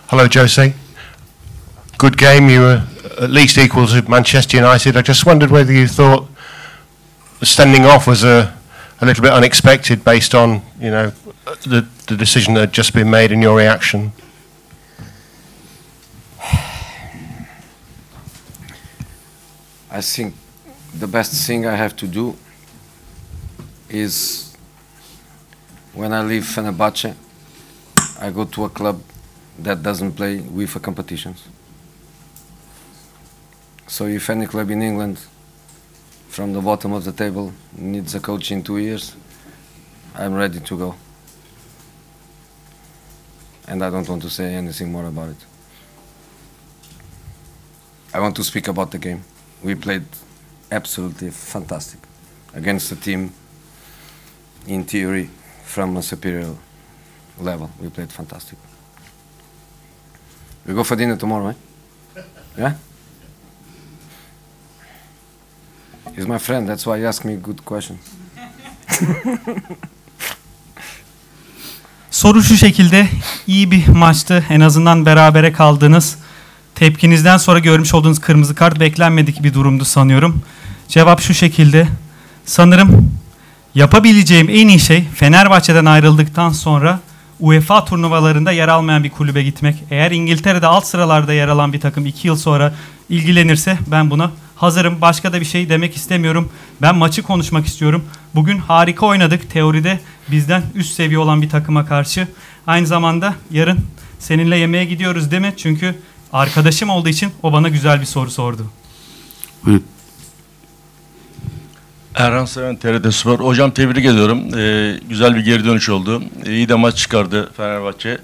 Hello, Jose. Good game. You were at least equal to Manchester United. I just wondered whether you thought standing off was a little bit unexpected based on, you know, the decision that had just been made and your reaction. I think the best thing I have to do is when I leave Fenerbahce, I go to a club that doesn't play UEFA competitions. So if any club in England from the bottom of the table needs a coach in 2 years, I'm ready to go. And I don't want to say anything more about it. I want to speak about the game. We played absolutely fantastic against a team, in theory, from a superior level. We played fantastic. We go for dinner tomorrow, eh? Yeah? He's my friend, that's why he asks me good questions. Soru şu şekilde, iyi bir maçtı. En azından berabere kaldınız. Tepkinizden sonra görmüş olduğunuz kırmızı kart beklenmedik bir durumdu sanıyorum. Cevap şu şekilde. Sanırım yapabileceğim en iyi şey Fenerbahçe'den ayrıldıktan sonra UEFA turnuvalarında yer almayan bir kulübe gitmek. Eğer İngiltere'de alt sıralarda yer alan bir takım 2 yıl sonra ilgilenirse ben buna hazırım. Başka da bir şey demek istemiyorum. Ben maçı konuşmak istiyorum. Bugün harika oynadık. Teoride bizden üst seviye olan bir takıma karşı. Aynı zamanda yarın seninle yemeğe gidiyoruz değil mi? Çünkü arkadaşım olduğu için o bana güzel bir soru sordu. Buyurun. Erhan Seven, TRT Spor. Hocam tebrik ediyorum. Güzel bir geri dönüş oldu. İyi de maç çıkardı Fenerbahçe.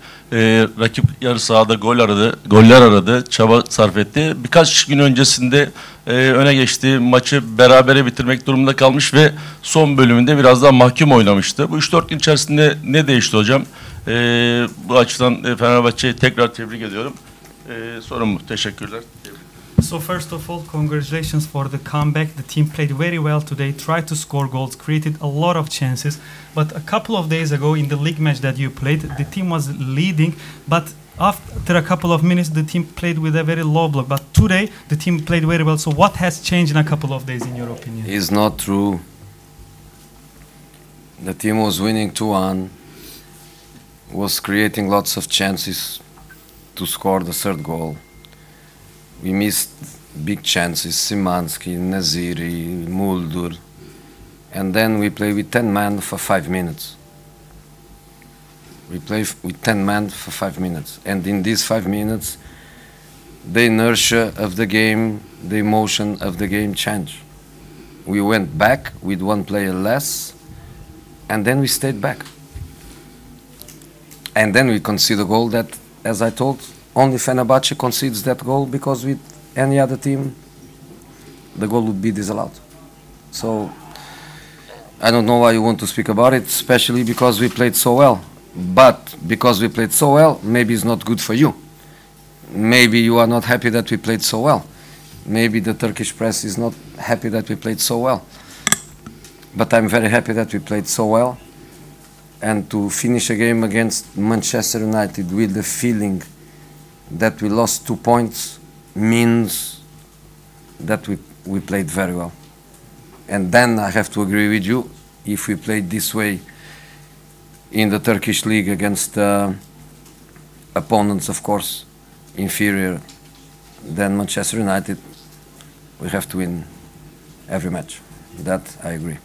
Rakip yarı sahada goller aradı, çaba sarf etti. Birkaç gün öncesinde öne geçti. Maçı berabere bitirmek durumunda kalmış ve son bölümünde biraz daha mahkum oynamıştı. Bu 3-4 gün içerisinde ne değişti hocam? Bu açıdan Fenerbahçe'yi tekrar tebrik ediyorum. Sorum bu. Teşekkürler. So first of all, congratulations for the comeback. The team played very well today, tried to score goals, created a lot of chances. But a couple of days ago in the league match that you played, the team was leading, but after a couple of minutes the team played with a very low block. But today the team played very well. So what has changed in a couple of days in your opinion? It's not true. The team was winning 2-1, was creating lots of chances to score the third goal. We missed big chances, Szymanski, Naziri, Muldur, and then we play with 10 men for 5 minutes. We play with 10 men for 5 minutes, and in these 5 minutes, the inertia of the game, the emotion of the game changed. We went back with 1 player less, and then we stayed back. And then we conceded a goal that, as I told, only Fenerbahce concedes that goal, because with any other team, the goal would be disallowed. So I don't know why you want to speak about it, especially because we played so well. But because we played so well, maybe it's not good for you. Maybe you are not happy that we played so well. Maybe the Turkish press is not happy that we played so well. But I'm very happy that we played so well. And to finish a game against Manchester United with the feeling that we lost 2 points means that we played very well. And then I have to agree with you, if we played this way in the Turkish league against opponents, of course, inferior than Manchester United, we have to win every match. That I agree.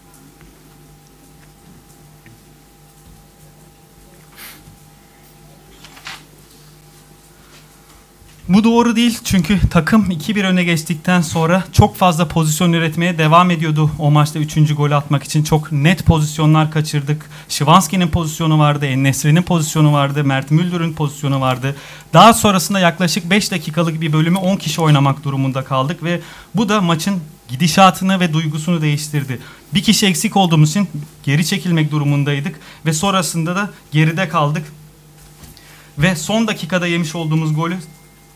Bu doğru değil çünkü takım 2-1 öne geçtikten sonra çok fazla pozisyon üretmeye devam ediyordu o maçta 3. golü atmak için. Çok net pozisyonlar kaçırdık. Szymanski'nin pozisyonu vardı, En-Nesyri'nin pozisyonu vardı, Mert Müldür'ün pozisyonu vardı. Daha sonrasında yaklaşık 5 dakikalık bir bölümü 10 kişi oynamak durumunda kaldık ve bu da maçın gidişatını ve duygusunu değiştirdi. Bir kişi eksik olduğumuz için geri çekilmek durumundaydık ve sonrasında da geride kaldık. Ve son dakikada yemiş olduğumuz golü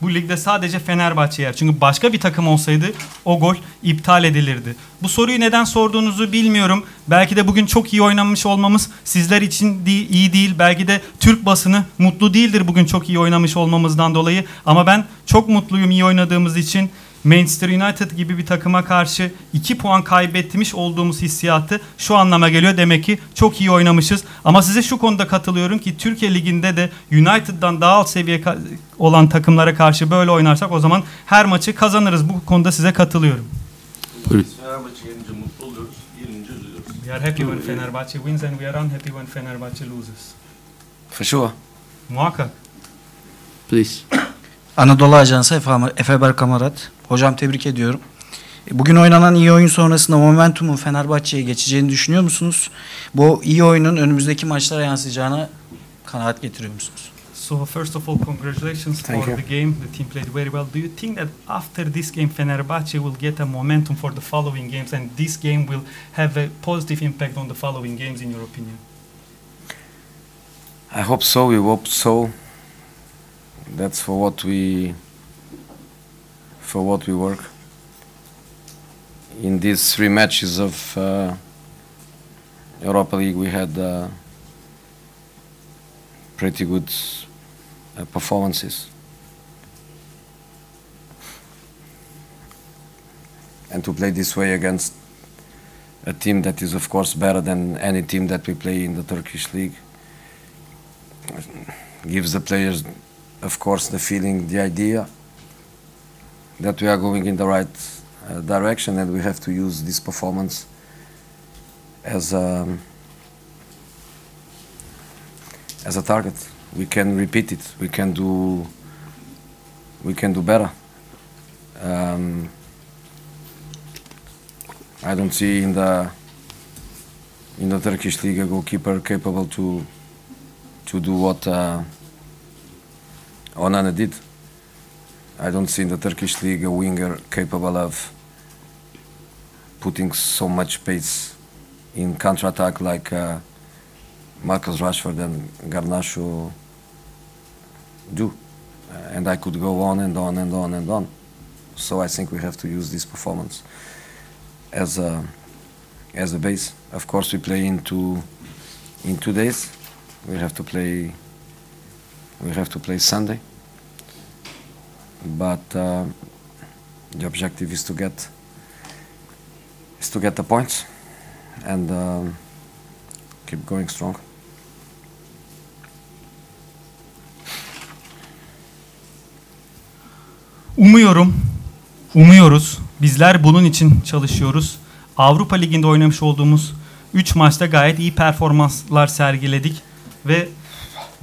bu ligde sadece Fenerbahçe yer. Çünkü başka bir takım olsaydı o gol iptal edilirdi. Bu soruyu neden sorduğunuzu bilmiyorum. Belki de bugün çok iyi oynamış olmamız sizler için iyi değil. Belki de Türk basını mutlu değildir bugün çok iyi oynamış olmamızdan dolayı. Ama ben çok mutluyum iyi oynadığımız için. Manchester United gibi bir takıma karşı 2 puan kaybetmiş olduğumuz hissiyatı şu anlama geliyor. Demek ki çok iyi oynamışız. Ama size şu konuda katılıyorum ki Türkiye Ligi'nde de United'dan daha alt seviye olan takımlara karşı böyle oynarsak o zaman her maçı kazanırız. Bu konuda size katılıyorum. Fenerbahçe gelince mutlu oluyoruz, yenince üzülüyoruz. We are happy when Fenerbahçe wins and we are unhappy when Fenerbahçe loses. For sure. Muhakkak. Please. Anadolu Ajansı Efe Berkamarat. Hocam tebrik ediyorum. Bugün oynanan iyi oyun sonrasında momentumun Fenerbahçe'ye geçeceğini düşünüyor musunuz? Bu iyi oyunun önümüzdeki maçlara yansıyacağına kanaat getiriyor musunuz? So first of all, congratulations for the game. The team played very well. Do you think that after this game, Fenerbahçe will get a momentum for the following games, and this game will have a positive impact on the following games, in your opinion? I hope so. We hope so. That's for what we work. In these 3 matches of Europa League, we had pretty good performances. And to play this way against a team that is, of course, better than any team that we play in the Turkish league gives the players, of course, the feeling, the idea that we are going in the right direction, and we have to use this performance as a target. We can repeat it. We can do better. I don't see in the Turkish league a goalkeeper capable to do what Onana did. I don't see in the Turkish league a winger capable of putting so much pace in counter-attack like Marcus Rashford and Garnacho do. And I could go on and on and on and on. So I think we have to use this performance as a base. Of course, we play in 2 days. We have to play Sunday. But the objective is to get the points and keep going strong. Umuyoruz. Bizler bunun için çalışıyoruz. Avrupa Ligi'nde oynamış olduğumuz 3 maçta gayet iyi performanslar sergiledik ve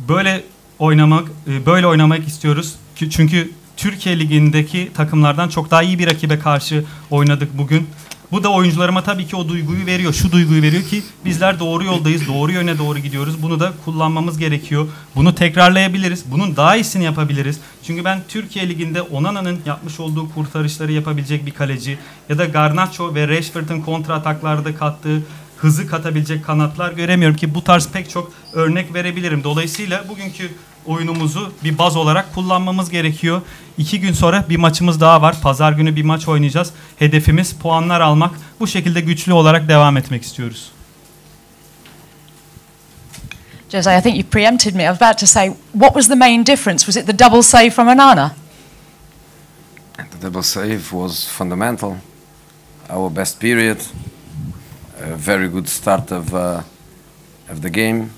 böyle oynamak istiyoruz. Çünkü Türkiye Ligi'ndeki takımlardan çok daha iyi bir rakibe karşı oynadık bugün. Bu da oyuncularıma tabii ki o duyguyu veriyor. Şu duyguyu veriyor ki bizler doğru yoldayız, doğru yöne doğru gidiyoruz. Bunu da kullanmamız gerekiyor. Bunu tekrarlayabiliriz. Bunun daha iyisini yapabiliriz. Çünkü ben Türkiye Ligi'nde Onana'nın yapmış olduğu kurtarışları yapabilecek bir kaleci ya da Garnacho ve Rashford'un kontra ataklarda kattığı hızı katabilecek kanatlar göremiyorum ki bu tarz pek çok örnek verebilirim. Dolayısıyla bugünkü oyunumuzu bir baz olarak kullanmamız gerekiyor. 2 gün sonra bir maçımız daha var. Pazar günü bir maç oynayacağız. Hedefimiz puanlar almak. Bu şekilde güçlü olarak devam etmek istiyoruz. Jose, I think you preempted me. I was about to say, what was the main difference? Was it the double save from Onana? The double save was fundamental. Our best period. A very good start of the game.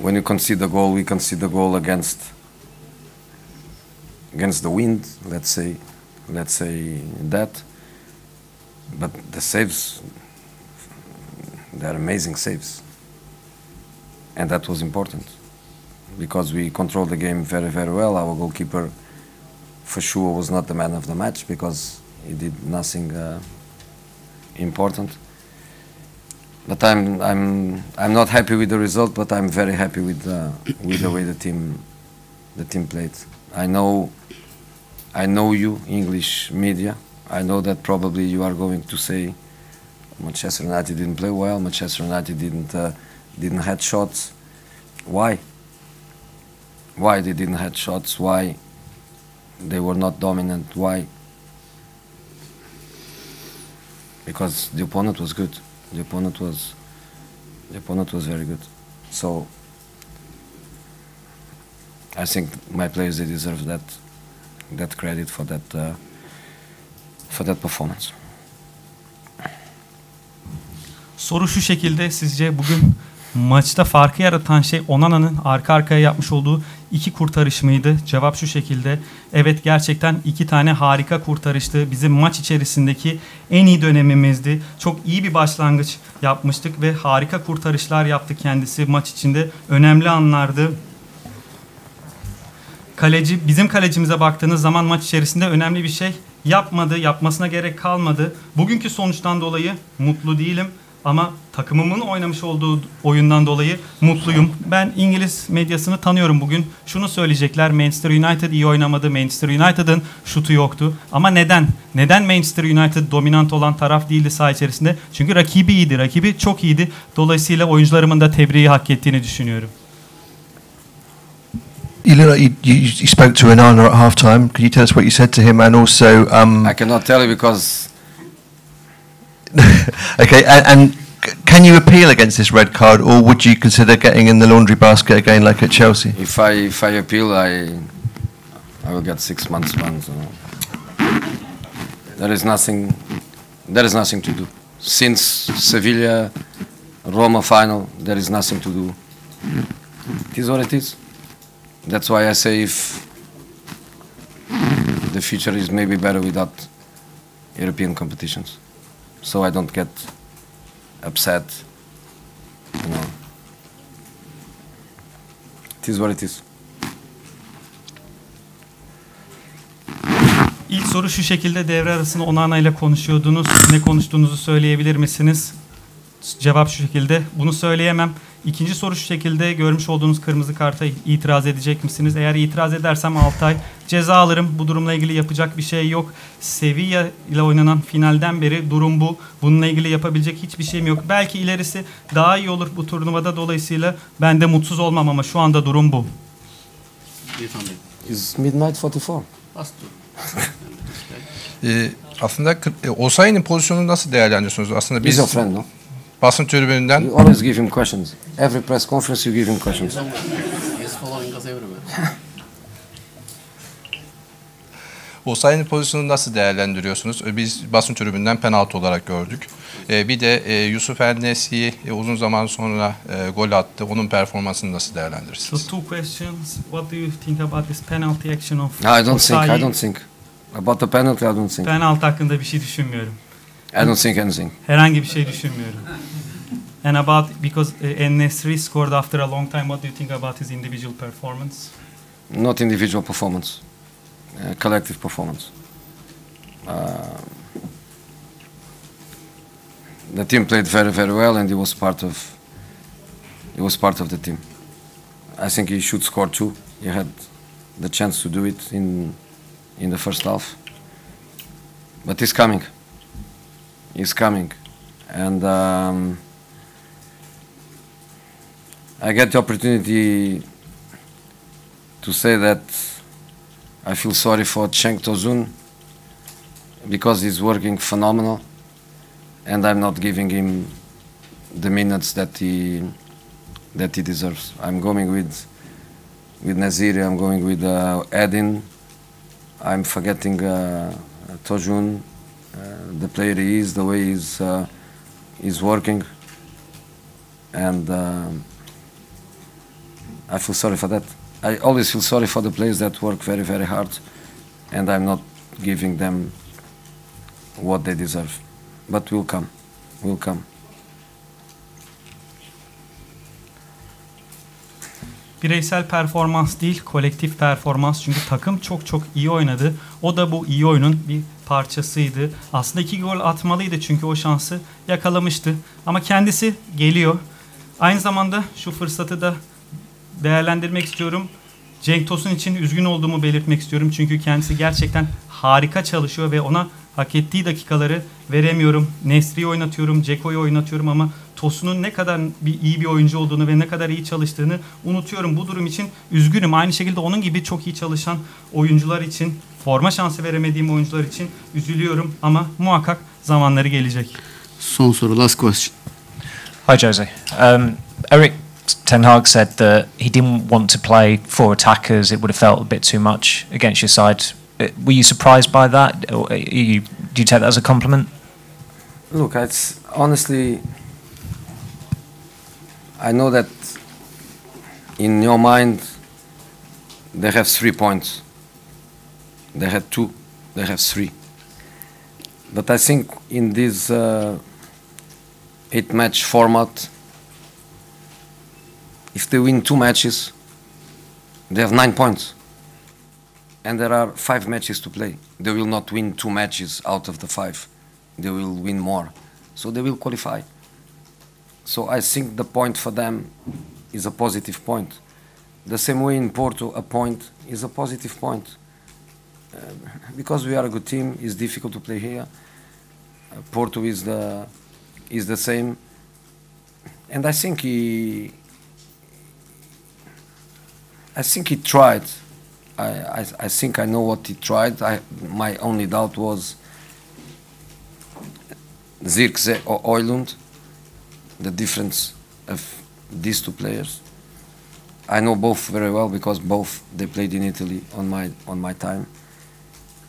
When you concede the goal, we concede the goal against the wind. Let's say that. But the saves, they're amazing saves, and that was important because we controlled the game very, very well. Our goalkeeper, for sure, was not the man of the match because he did nothing important. But I'm not happy with the result, but I'm very happy with the way the team played. I know you, English media. I know that probably you are going to say Manchester United didn't play well. Manchester United didn't had shots. Why? why they didn't have shots, why they were not dominant, why? Because the opponent was good. The opponent was very good. So I think my players, they deserve that credit for that performance. Soru şu şekilde: sizce bugün maçta farkı yaratan şey Onana'nın arka arkaya yapmış olduğu 2 kurtarış mıydı? Cevap şu şekilde: evet, gerçekten 2 tane harika kurtarıştı. Bizim maç içerisindeki en iyi dönemimizdi. Çok iyi bir başlangıç yapmıştık ve harika kurtarışlar yaptı kendisi maç içinde. Önemli anlardı. Kaleci, bizim kalecimize baktığınız zaman maç içerisinde önemli bir şey yapmadı. Yapmasına gerek kalmadı. Bugünkü sonuçtan dolayı mutlu değilim. Ama takımımın oynamış olduğu oyundan dolayı mutluyum. Ben İngiliz medyasını tanıyorum bugün. Şunu söyleyecekler: Manchester United iyi oynamadı. Manchester United'ın şutu yoktu. Ama neden? Neden Manchester United dominant olan taraf değildi saha içerisinde? Çünkü rakibi iyiydi. Rakibi çok iyiydi. Dolayısıyla oyuncularımın da tebriği hak ettiğini düşünüyorum. You look like you spoke to Onana at half time. Could you tell us what you said to him, and also I cannot tell you because okay, and can you appeal against this red card, or would you consider getting in the laundry basket again like at Chelsea? if I appeal, I will get 6 months ban. So there is nothing to do. Since Sevilla Roma final, there is nothing to do. It is what it is. That's why I say if the future is maybe better without European competitions, so I don't get upset. You know, it is what it is. İlk soru şu şekilde: devre arasında Onana ile konuşuyordunuz. Ne konuştuğunuzu söyleyebilir misiniz? Cevap şu şekilde: bunu söyleyemem. İkinci soru şu şekilde: görmüş olduğunuz kırmızı karta itiraz edecek misiniz? Eğer itiraz edersem 6 ay ceza alırım. Bu durumla ilgili yapacak bir şey yok. Sevilla ile oynanan finalden beri durum bu. Bununla ilgili yapabilecek hiçbir şeyim yok. Belki ilerisi daha iyi olur bu turnuvada. Dolayısıyla ben de mutsuz olmam ama şu anda durum bu. It's midnight 44. Aslında Osayi'nin pozisyonunu nasıl değerlendiriyorsunuz? Aslında He's biz your friend, no? basın tribününden You always give him questions. Every press conference you give him questions. He's following us everywhere. Osayi'nin pozisyonunu nasıl değerlendiriyorsunuz? Biz basın tribünden penaltı olarak gördük. Bir de Yusuf El-Nesri uzun zaman sonra gol attı. Onun performansını nasıl değerlendirirsiniz? So 2 questions. What do you think about this penalty action of No, I don't Osayi? think. About the penalty, I don't think. Penaltı hakkında bir şey düşünmüyorum. I don't think anything. Herhangi bir şey düşünmüyorum. And about, because En-Nesyri scored after a long time, what do you think about his individual performance? Not individual performance, collective performance. The team played very, very well, and he was part of the team. I think he should score 2. He had the chance to do it in the first half, but he's coming. He's coming, and I get the opportunity to say that I feel sorry for Cenk Tosun because he's working phenomenal, and I'm not giving him the minutes that he deserves. I'm going with Naziri. I'm going with Edin. I'm forgetting Tosun, the player he is, the way he's working, and I feel sorry for that. I always feel sorry for the players that work very, very hard, and I'm not giving them what they deserve. But we'll come. Bireysel performans değil, kolektif performans. Çünkü takım çok çok iyi oynadı. O da bu iyi oyunun bir parçasıydı. Aslında 2 gol atmalıydı çünkü o şansı yakalamıştı. Ama kendisi geliyor. Aynı zamanda şu fırsatı da değerlendirmek istiyorum. Cenk Tosun için üzgün olduğumu belirtmek istiyorum. Çünkü kendisi gerçekten harika çalışıyor ve ona hak ettiği dakikaları veremiyorum. Nesri'yi oynatıyorum, Ceko'yu oynatıyorum ama Tosun'un ne kadar iyi bir oyuncu olduğunu ve ne kadar iyi çalıştığını unutuyorum. Bu durum için üzgünüm. Aynı şekilde onun gibi çok iyi çalışan oyuncular için, forma şansı veremediğim oyuncular için üzülüyorum ama muhakkak zamanları gelecek. Son soru, last question. Hi, Jose. Eric Ten Hag said that he didn't want to play four attackers. It would have felt a bit too much against your side. Were you surprised by that? Or do you take that as a compliment? Look, honestly, I know that in your mind they have 3 points. They had 2, they have 3. But I think in this 8-match format, if they win 2 matches, they have 9 points. And there are 5 matches to play. They will not win 2 matches out of the 5. They will win more. So they will qualify. So I think the point for them is a positive point. The same way in Porto, a point is a positive point. Because we are a good team, it's difficult to play here. Porto is the same. And I think he tried. I think I know what he tried. My only doubt was Zirkzee or Oilund, the difference of these 2 players. I know both very well because both they played in Italy on my time.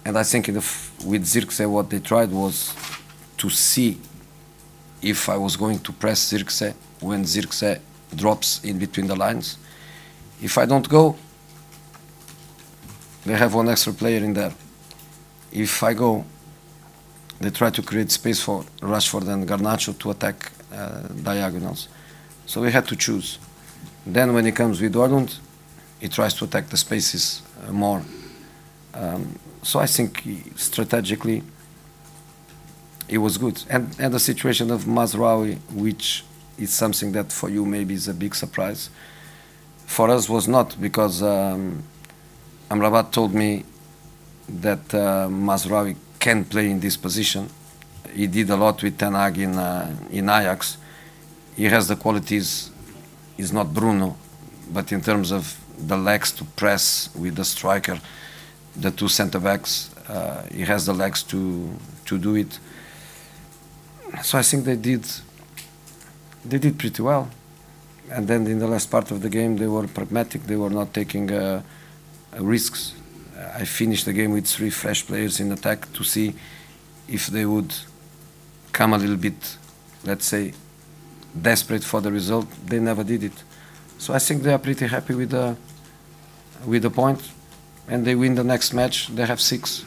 And I think with Zirkzee what they tried was to see if I was going to press Zirkzee when Zirkzee drops in between the lines. If I don't go, they have 1 extra player in there. If I go, they try to create space for Rashford and Garnacho to attack diagonals. So we had to choose. Then when he comes with Oilund, he tries to attack the spaces more. So I think strategically it was good. And the situation of Mazraoui, which is something that for you maybe is a big surprise, for us was not, because Amrabat told me that Mazraoui can play in this position. He did a lot with Ten Hag in Ajax. He has the qualities. He's not Bruno, but in terms of the legs to press with the striker, the 2 centre backs, he has the legs to do it. So I think they did pretty well. And then in the last part of the game, they were pragmatic. They were not taking risks. I finished the game with 3 fresh players in attack to see if they would come a little bit, let's say, desperate for the result. They never did it. So I think they are pretty happy with the point, and they win the next match. They have 6.